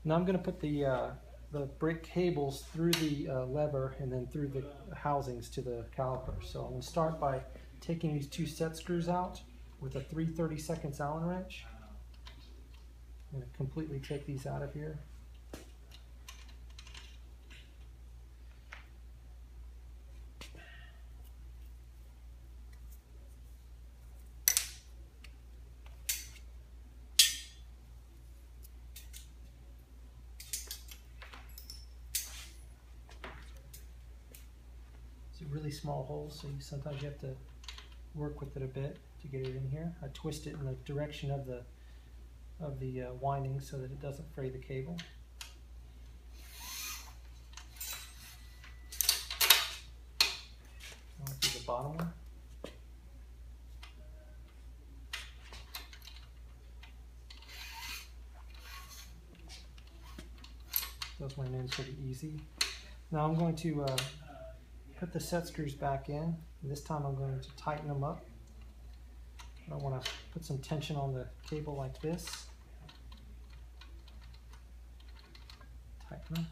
Now I'm going to put the brake cables through the lever and then through the housings to the caliper. So I'm going to start by taking these two set screws out with a 3/32 Allen wrench. I'm going to completely take these out of here. It's a really small hole, so sometimes you have to work with it a bit to get it in here. I twist it in the direction of the winding so that it doesn't fray the cable. I'll do the bottom one. Those went in pretty easy. Now I'm going to put the set screws back in. This time I'm going to tighten them up. I want to put some tension on the cable like this. Tighten them.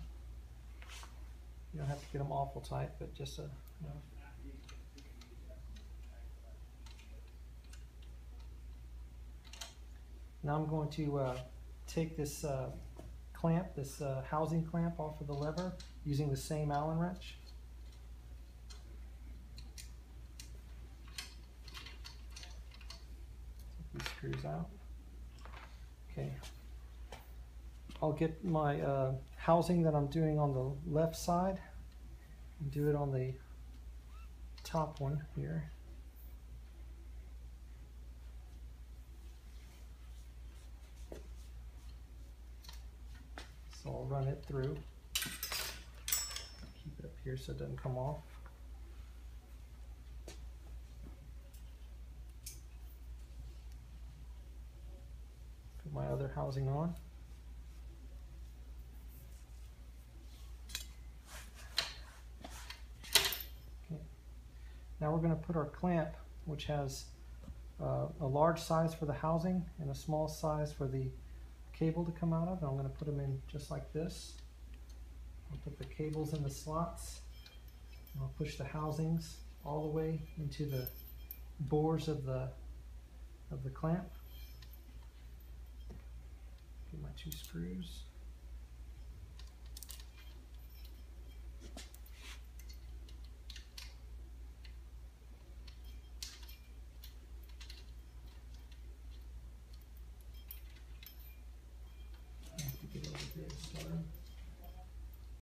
You don't have to get them awful tight, but just enough. Now I'm going to take this clamp, this housing clamp off of the lever using the same Allen wrench. Take these screws out. Okay. I'll get my housing that I'm doing on the left side and do it on the top one here. So I'll run it through. Keep it up here so it doesn't come off. Put my other housing on. Okay. Now we're going to put our clamp, which has a large size for the housing and a small size for the cable to come out of, and I'm going to put them in just like this. I'll put the cables in the slots. I'll push the housings all the way into the bores of the clamp. Get my two screws.